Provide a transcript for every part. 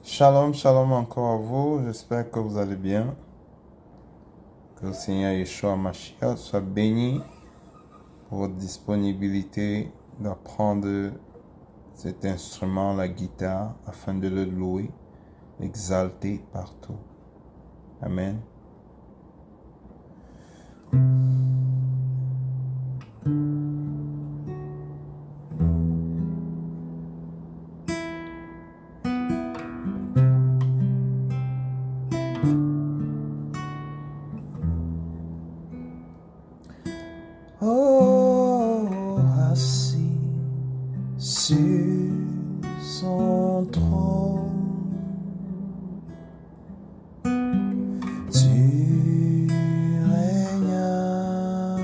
Shalom, shalom encore à vous. J'espère que vous allez bien. Que le Seigneur Yeshua Mashiach soit béni pour votre disponibilité d'apprendre cet instrument, la guitare, afin de le louer, l'exalter partout. Amen. Oh, assis sur son trône, tu règnes à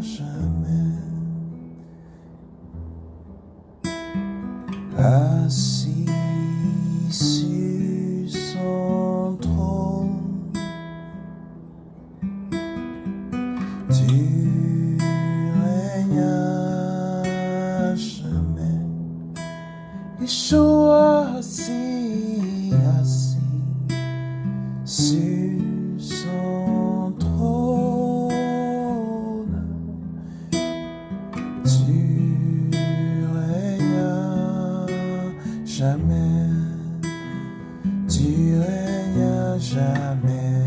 jamais. Assis sur son trône, tu règnes à jamais. Yeshua assis sur son trône, tu règnes à jamais, tu règnes à jamais,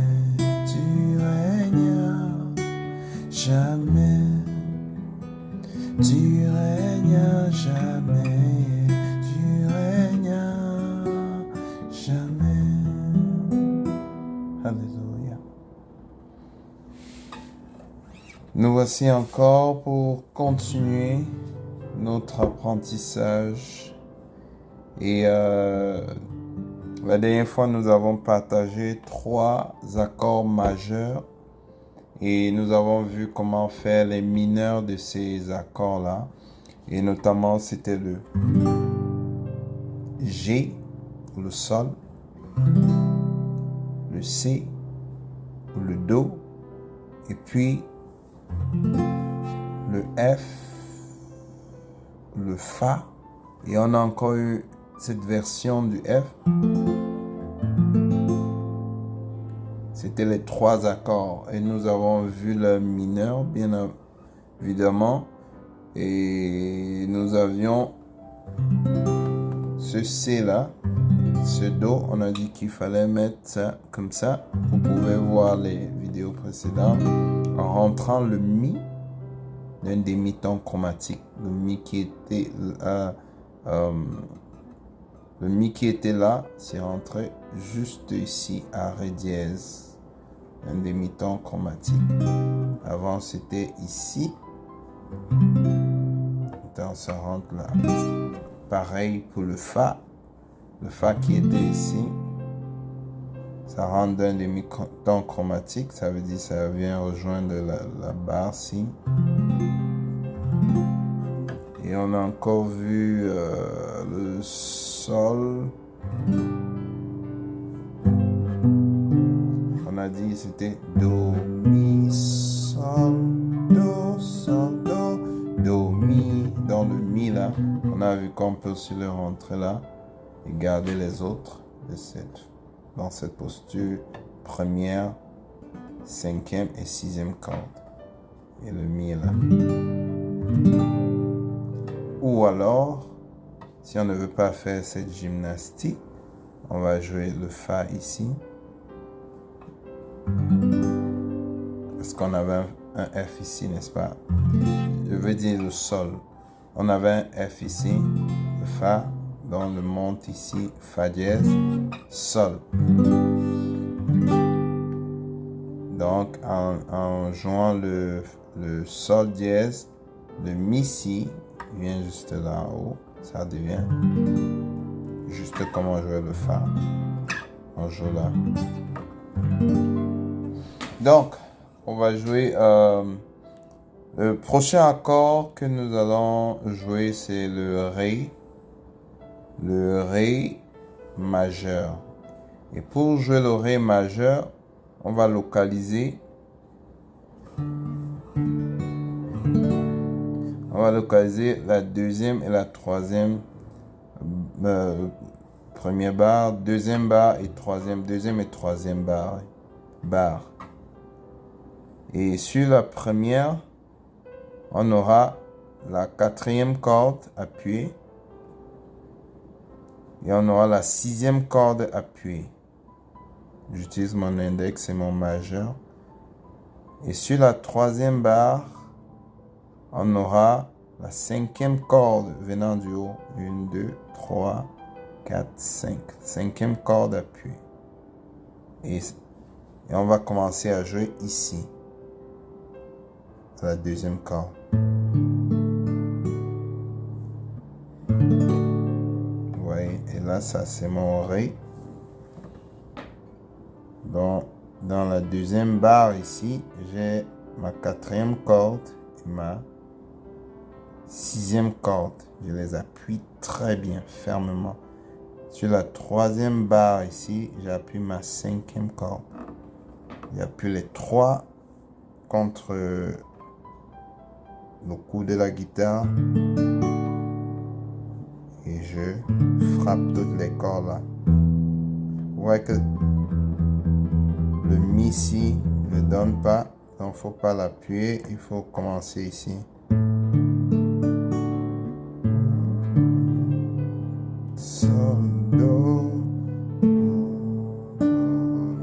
tu règnes à jamais, tu règnes à jamais, tu règnes à jamais. Alléluia. Nous voici encore pour continuer notre apprentissage. Et la dernière fois, nous avons partagé 3 accords majeurs. Et nous avons vu comment faire les mineurs de ces accords-là. Et notamment, c'était le G, ou le Sol, le C, ou le Do, et puis le F, le Fa. Et on a encore eu cette version du F. C'était les 3 accords. Et nous avons vu le mineur, bien évidemment. Et nous avions ce C là, ce Do. On a dit qu'il fallait mettre ça comme ça. Vous pouvez voir les vidéos précédentes. En rentrant le Mi, d'un demi-ton chromatique. Le Mi qui était le Mi qui était là, c'est rentré juste ici à Ré dièse. Un demi-ton chromatique. Avant, c'était ici. Maintenant, ça rentre là. Pareil pour le Fa. Le Fa qui était ici. Ça rentre d'un demi-ton chromatique. Ça veut dire que ça vient rejoindre la barre ici. Et on a encore vu le Sol. On a dit c'était Do, Mi, Sol, Do, Do, Mi. Dans le Mi là, on a vu qu'on peut aussi le rentrer là et garder les autres dans cette posture première, 5e et 6e corde. Et le Mi est là. Ou alors, si on ne veut pas faire cette gymnastique, on va jouer le Fa ici. Parce qu'on avait un F ici, n'est-ce pas? Je veux dire le Sol. On avait un F ici, le Fa, donc le monte ici, Fa dièse, Sol. Donc en jouant le Sol dièse, le Mi si vient juste là en haut, ça devient juste comme on jouait le Fa. On joue là. Donc, on va jouer le prochain accord que nous allons jouer, c'est le Ré majeur. Et pour jouer le Ré majeur, on va localiser la deuxième et la troisième Première barre, deuxième barre et troisième, deuxième et troisième barre. Et sur la première, on aura la quatrième corde appuyée. Et on aura la sixième corde appuyée. J'utilise mon index et mon majeur. Et sur la troisième barre, on aura la cinquième corde venant du haut. 1, 2, 3, 4, 5. Cinquième corde appuyée. Et on va commencer à jouer ici. La deuxième corde. Vous voyez, et là, ça c'est mon Ré. Donc, dans la deuxième barre ici, j'ai ma quatrième corde et ma sixième corde. Je les appuie très bien, fermement. Sur la troisième barre ici, j'appuie ma cinquième corde. J'appuie les trois contre le cou de la guitare. Et je frappe toutes les cordes là. Vous voyez que le Mi ici ne donne pas, donc il ne faut pas l'appuyer, il faut commencer ici. Sol, Do,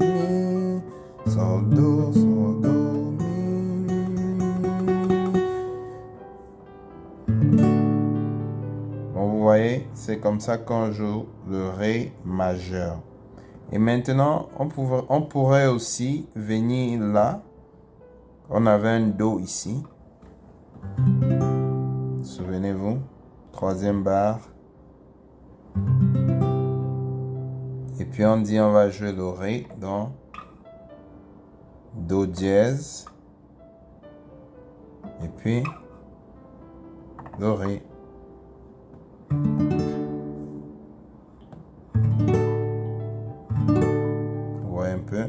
Mi, Sol, Do, Mi. Bon, vous voyez, c'est comme ça qu'on joue le Ré majeur. Et maintenant, on pourrait aussi venir là. On avait un Do ici. Souvenez-vous. Troisième barre. Et puis on dit on va jouer le Ré. Donc, Do dièse. Et puis, le Ré. Un peu,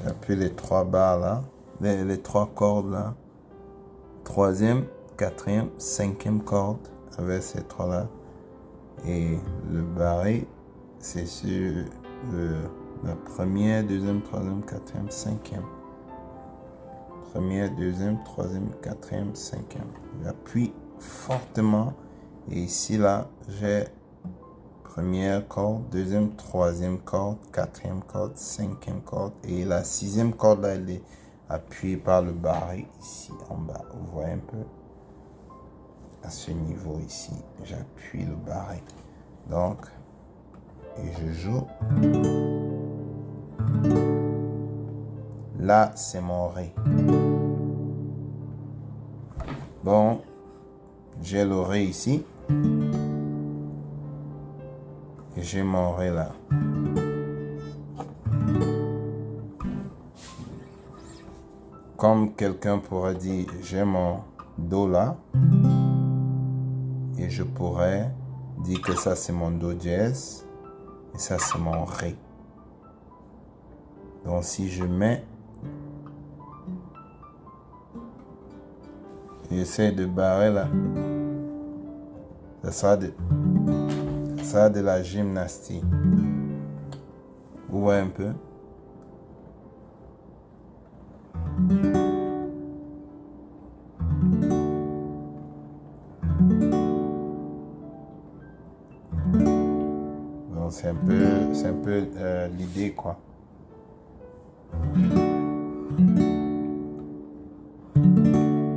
j'appuie les trois barres là, les trois cordes là, troisième, quatrième, cinquième corde avec ces trois là, et le barré c'est sur la première, deuxième, troisième, quatrième, cinquième, première, deuxième, troisième, quatrième, cinquième. J'appuie fortement et ici là j'ai première corde, deuxième, troisième corde, quatrième corde, cinquième corde. Et la sixième corde, là, elle est appuyée par le barré ici en bas. Vous voyez un peu? À ce niveau ici, j'appuie le barré. Donc, et je joue. Là, c'est mon Ré. Bon, j'ai le Ré ici. Et j'ai mon Ré là. Comme quelqu'un pourrait dire, j'ai mon Do là. Et je pourrais dire que ça c'est mon Do dièse. Et ça c'est mon Ré. Donc si je mets, j'essaie de barrer là. Ça sera de la gymnastique. Vous voyez un peu? Donc c'est un peu l'idée quoi.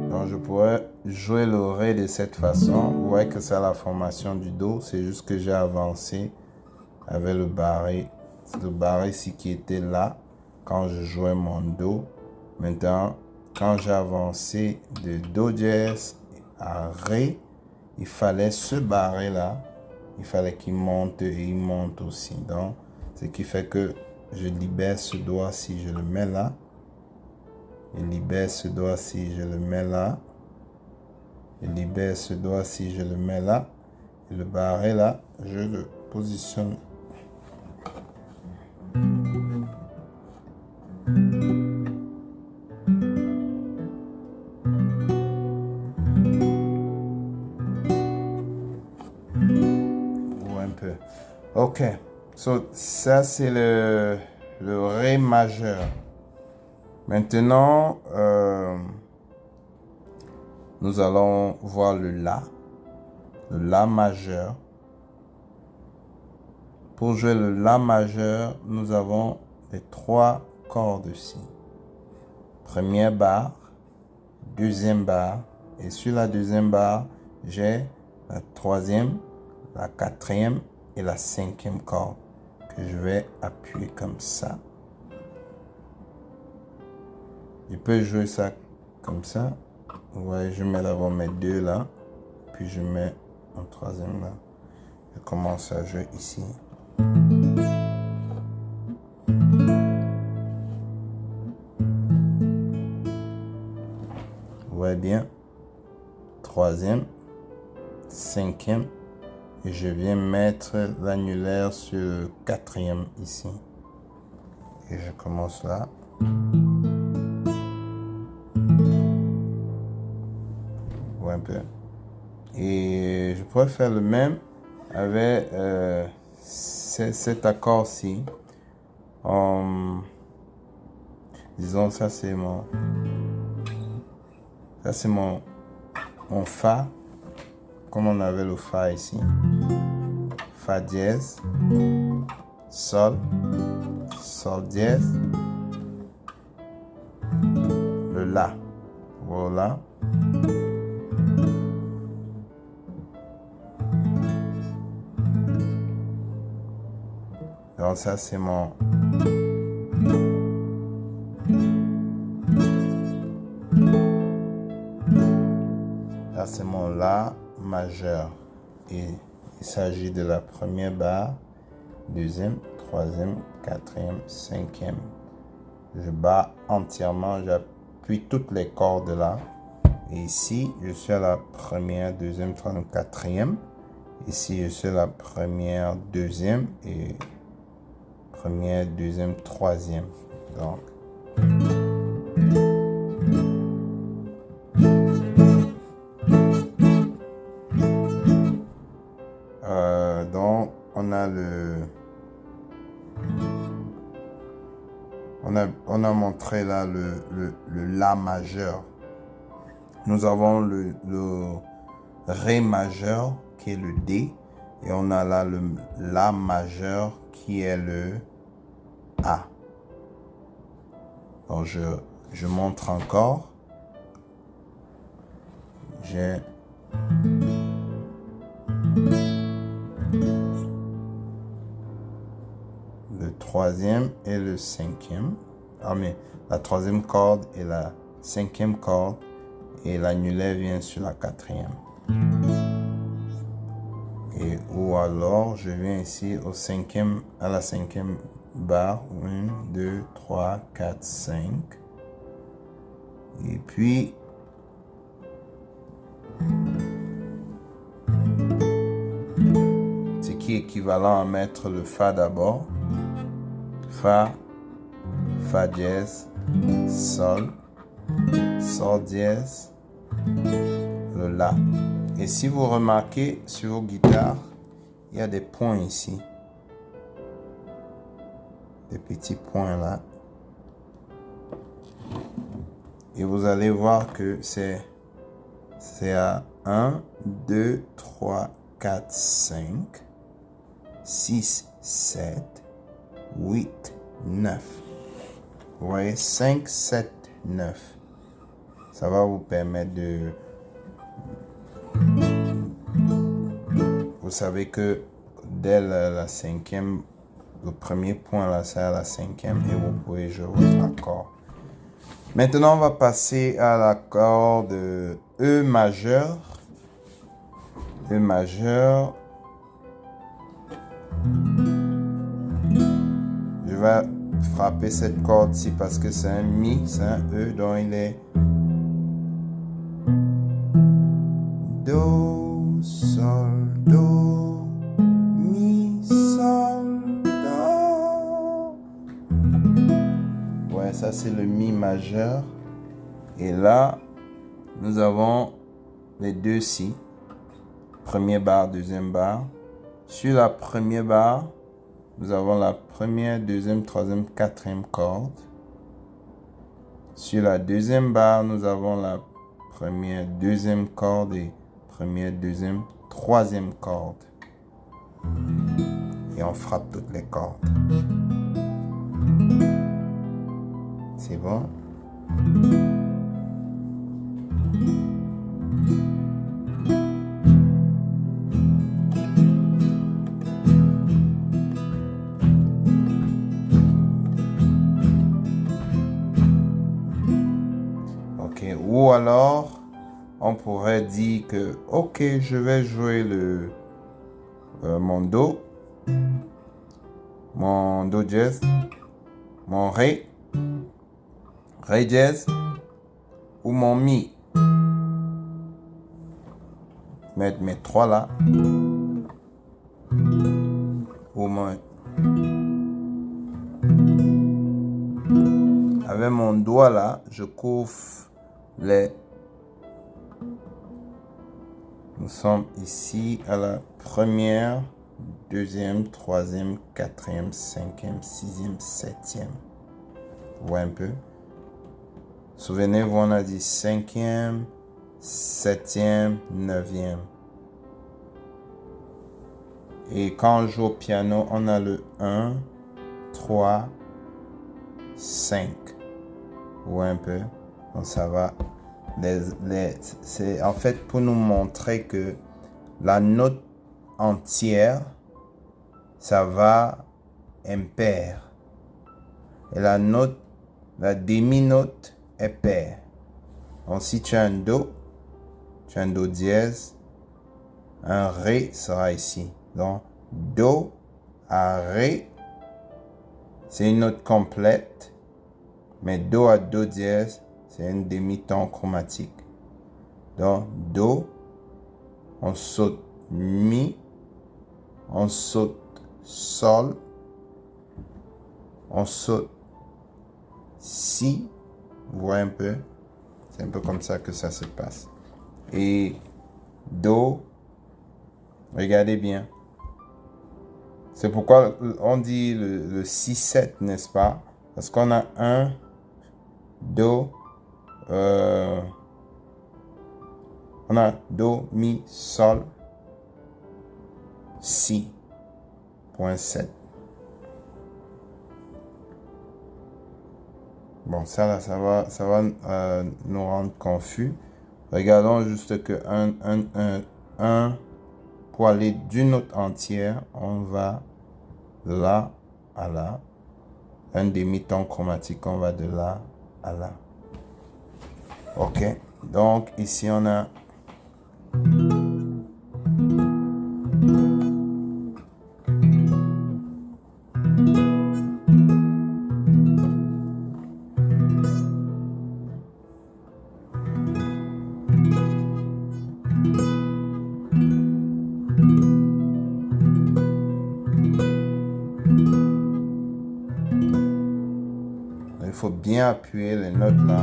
Donc je pourrais jouer le Ré de cette façon. Vous voyez que c'est la formation du Do. C'est juste que j'ai avancé avec le barré. C'est le barré ici qui était là quand je jouais mon Do. Maintenant, quand j'ai avancé de Do dièse à Ré, il fallait ce barré là. Il fallait qu'il monte et il monte aussi. Donc, ce qui fait que je libère ce doigt si je le mets là. Je libère ce doigt si je le mets là. Je libère ce doigt si je le mets là. Et le barré là, je le positionne. Ou un peu. Ok. Ok. So, ça, c'est le Ré majeur. Maintenant, nous allons voir le La majeur. Pour jouer le La majeur, nous avons les 3 cordes ici. Première barre, deuxième barre, et sur la deuxième barre, j'ai la troisième, la quatrième et la cinquième corde que je vais appuyer comme ça. Je peux jouer ça comme ça. Vous voyez, je mets d'abord mes 2 là, puis je mets un troisième là. Je commence à jouer ici. Vous voyez bien, troisième, cinquième, et je viens mettre l'annulaire sur le quatrième ici. Et je commence là. Un peu. Et je pourrais faire le même avec cet accord-ci. Disons, ça c'est mon Fa, comme on avait le Fa ici. Fa dièse, Sol, Sol dièse, le La. Voilà. Donc ça c'est mon La majeur. Et il s'agit de la première barre, deuxième, troisième, quatrième, cinquième. Je bats entièrement, j'appuie toutes les cordes là. Et ici, je suis à la première, deuxième, troisième, quatrième. Ici, je suis à la première, deuxième et première, deuxième, troisième. Donc, on a montré là le La majeur. Nous avons le Ré majeur qui est le D. Et on a là le La majeur qui est le A. Donc je montre encore. J'ai le troisième et le cinquième. Ah mais la troisième corde et la cinquième corde. Et l'annulaire vient sur la quatrième. Et ou alors je viens ici à la cinquième barre. 1, 2, 3, 4, 5. Et puis ce qui est équivalent à mettre le Fa d'abord. Fa, Fa dièse, Sol, Sol dièse, le La. Et si vous remarquez sur vos guitares, il y a des points ici. Des petits points là. Et vous allez voir que c'est à 1, 2, 3, 4, 5, 6, 7, 8, 9. Vous voyez, 5, 7, 9. Ça va vous permettre de... Vous savez que dès la cinquième, le premier point là, c'est à la cinquième et vous pouvez jouer votre accord. Maintenant, on va passer à l'accord de E majeur. E majeur. Je vais frapper cette corde-ci parce que c'est un Mi, c'est un E, donc il est Do, Sol, Do, Mi, Sol, Do. Ouais, ça c'est le Mi majeur. Et là, nous avons les deux Si. Première barre, deuxième barre. Sur la première barre, nous avons la première, deuxième, troisième, quatrième corde. Sur la deuxième barre, nous avons la première, deuxième corde et première, deuxième, troisième corde. Et on frappe toutes les cordes. C'est bon? Ok, ou alors on pourrait dire que ok, je vais jouer mon do jazz, mon ré jazz ou mon mi. Mettre mes trois là. Ou mon... Avec mon doigt là, je couvre les... Nous sommes ici à la première, deuxième, troisième, quatrième, cinquième, sixième, septième. Vous voyez un peu? Souvenez-vous, on a dit cinquième, septième, neuvième. Et quand on joue au piano, on a le 1, 3, 5. Vous voyez un peu? Donc ça va. C'est en fait pour nous montrer que la note entière, ça va impair. Et la demi-note est paire. Donc si tu as un do dièse, un ré sera ici. Donc do à ré, c'est une note complète. Mais do à do dièse, c'est un demi-ton chromatique. Donc do, on saute mi, on saute sol, on saute si. Vous voyez un peu? C'est un peu comme ça que ça se passe. Et do, regardez bien. C'est pourquoi on dit le 6-7, n'est-ce pas? Parce qu'on a un do, on a do, mi, sol, si, point 7. Bon, ça là, ça va nous rendre confus. Regardons juste que un pour aller d'une note entière, on va de là à là. Un demi-ton chromatique, on va de là à là. Ok, donc ici on a il faut bien appuyer les notes là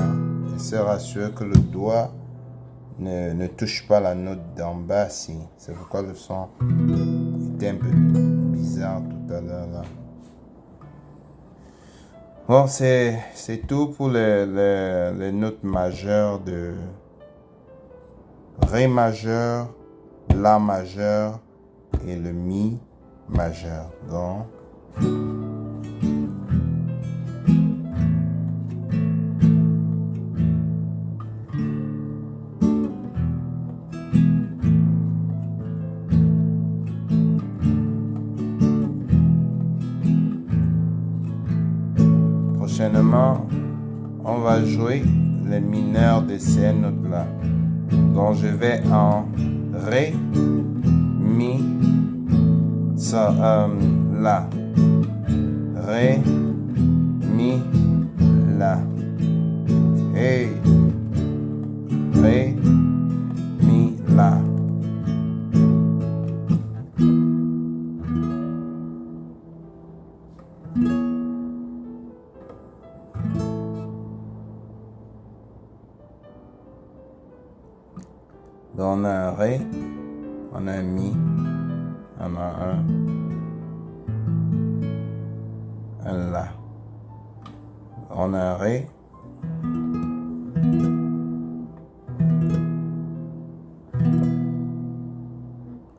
et se rassurer que le doigt ne touche pas la note d'en bas ici. C'est pourquoi le son était un peu bizarre tout à l'heure là. Bon, c'est tout pour les notes majeures de Ré majeur, La majeur et le Mi majeur. Donc, prochainement, on va jouer les mineurs de ces notes-là. Donc, je vais en Ré, Mi, La. Ré, Mi, La. Hey. Ré, Mi, La. Donc on a un Ré, on a un Mi, on a un un La. On a un Ré.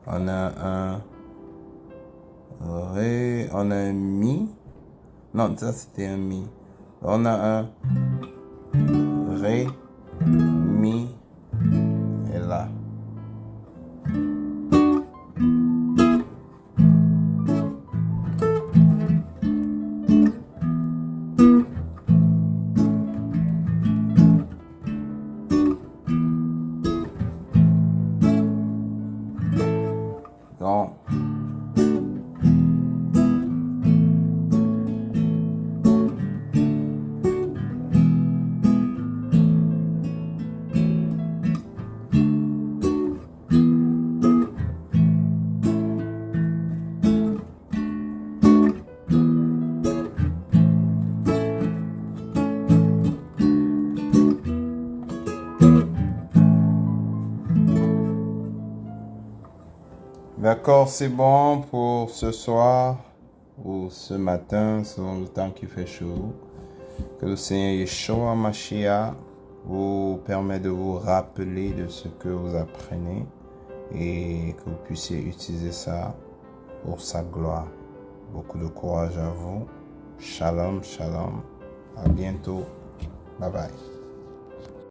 On a un Ré. On a un Mi. Non, ça c'était un Mi. On a un Ré, Mi et La. Donc, d'accord, c'est bon pour ce soir ou ce matin, selon le temps qui fait chaud. Que le Seigneur Yeshua Mashiach vous permet de vous rappeler de ce que vous apprenez et que vous puissiez utiliser ça pour sa gloire. Beaucoup de courage à vous. Shalom, shalom. À bientôt. Bye bye.